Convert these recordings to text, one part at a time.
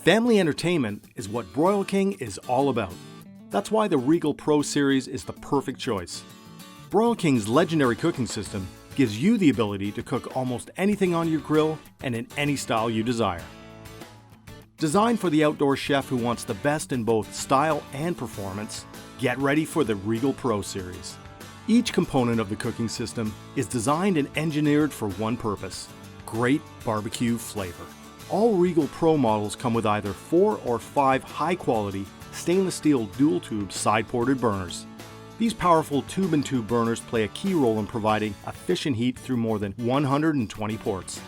Family entertainment is what Broil King is all about. That's why the Regal Pro Series is the perfect choice. Broil King's legendary cooking system gives you the ability to cook almost anything on your grill and in any style you desire. Designed for the outdoor chef who wants the best in both style and performance, get ready for the Regal Pro Series. Each component of the cooking system is designed and engineered for one purpose: great barbecue flavor. All Regal Pro models come with either 4 or 5 high-quality stainless steel dual-tube side-ported burners. These powerful tube-and-tube burners play a key role in providing efficient heat through more than 120 ports.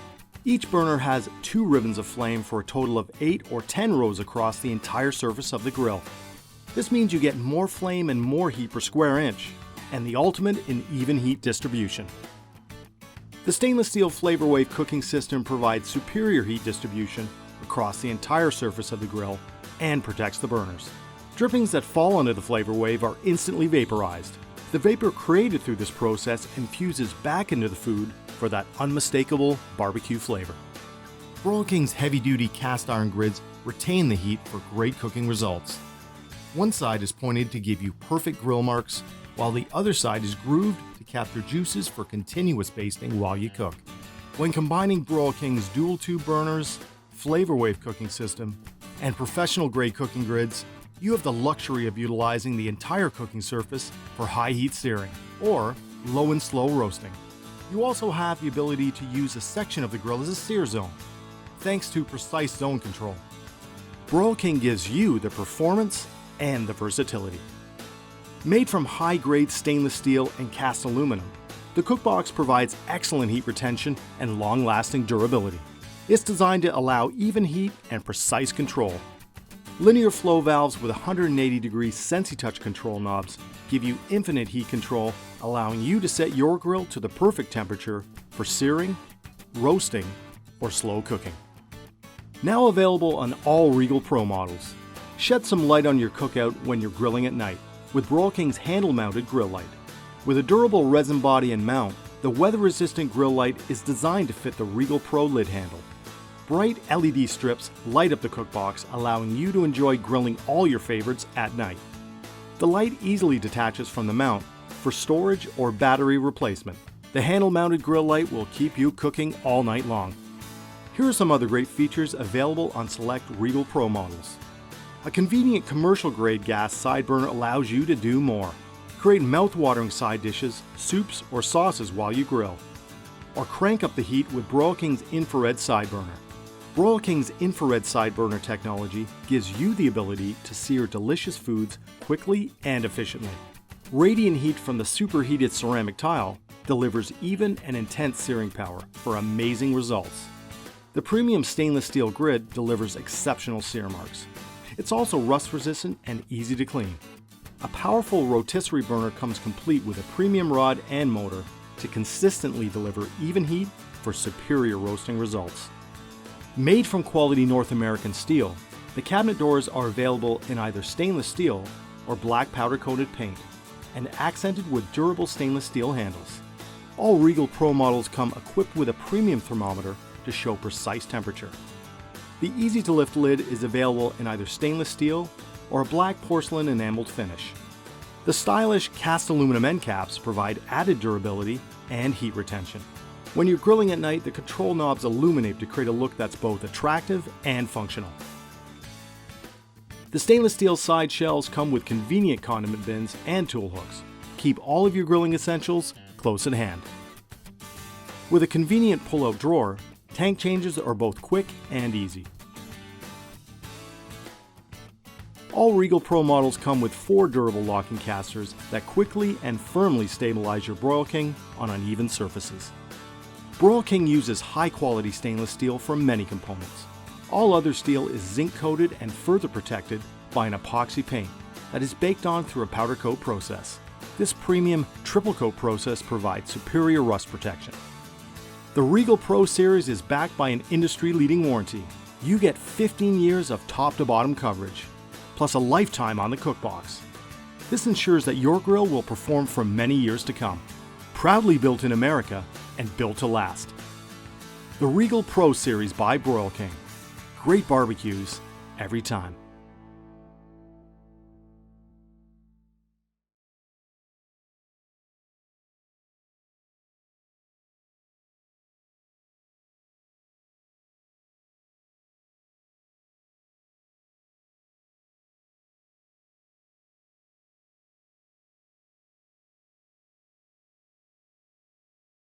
Each burner has 2 ribbons of flame for a total of 8 or 10 rows across the entire surface of the grill. This means you get more flame and more heat per square inch, and the ultimate in even heat distribution. The stainless steel Flavor Wave cooking system provides superior heat distribution across the entire surface of the grill and protects the burners. Drippings that fall onto the Flavor Wave are instantly vaporized. The vapor created through this process infuses back into the food for that unmistakable barbecue flavor. Broil King's heavy-duty cast iron grids retain the heat for great cooking results. One side is pointed to give you perfect grill marks, while the other side is grooved to capture juices for continuous basting while you cook. When combining Broil King's dual-tube burners, Flavor Wave cooking system, and professional-grade cooking grids, you have the luxury of utilizing the entire cooking surface for high-heat searing or low and slow roasting. You also have the ability to use a section of the grill as a sear zone, thanks to precise zone control. Broil King gives you the performance and the versatility. Made from high-grade stainless steel and cast aluminum, the Cookbox provides excellent heat retention and long-lasting durability. It's designed to allow even heat and precise control. Linear flow valves with 180-degree SensiTouch control knobs give you infinite heat control, allowing you to set your grill to the perfect temperature for searing, roasting, or slow cooking. Now available on all Regal Pro models. Shed some light on your cookout when you're grilling at night with Broil King's handle-mounted grill light. With a durable resin body and mount, the weather-resistant grill light is designed to fit the Regal Pro lid handle. Bright LED strips light up the Cookbox, allowing you to enjoy grilling all your favorites at night. The light easily detaches from the mount for storage or battery replacement. The handle-mounted grill light will keep you cooking all night long. Here are some other great features available on select Regal Pro models. A convenient commercial-grade gas side burner allows you to do more. Create mouth-watering side dishes, soups, or sauces while you grill. Or crank up the heat with Broil King's infrared side burner. Broil King's infrared side burner technology gives you the ability to sear delicious foods quickly and efficiently. Radiant heat from the superheated ceramic tile delivers even and intense searing power for amazing results. The premium stainless steel grid delivers exceptional sear marks. It's also rust resistant and easy to clean. A powerful rotisserie burner comes complete with a premium rod and motor to consistently deliver even heat for superior roasting results. Made from quality North American steel, the cabinet doors are available in either stainless steel or black powder-coated paint and accented with durable stainless steel handles. All Regal Pro models come equipped with a premium thermometer to show precise temperature. The easy-to-lift lid is available in either stainless steel or a black porcelain enameled finish. The stylish cast aluminum end caps provide added durability and heat retention. When you're grilling at night, the control knobs illuminate to create a look that's both attractive and functional. The stainless steel side shelves come with convenient condiment bins and tool hooks. Keep all of your grilling essentials close at hand. With a convenient pull-out drawer, tank changes are both quick and easy. All Regal Pro models come with 4 durable locking casters that quickly and firmly stabilize your Broil King on uneven surfaces. Broil King uses high-quality stainless steel for many components. All other steel is zinc-coated and further protected by an epoxy paint that is baked on through a powder coat process. This premium triple coat process provides superior rust protection. The Regal Pro Series is backed by an industry-leading warranty. You get 15 years of top-to-bottom coverage, plus a lifetime on the Cookbox. This ensures that your grill will perform for many years to come. Proudly built in America and built to last. The Regal Pro Series by Broil King. Great barbecues every time.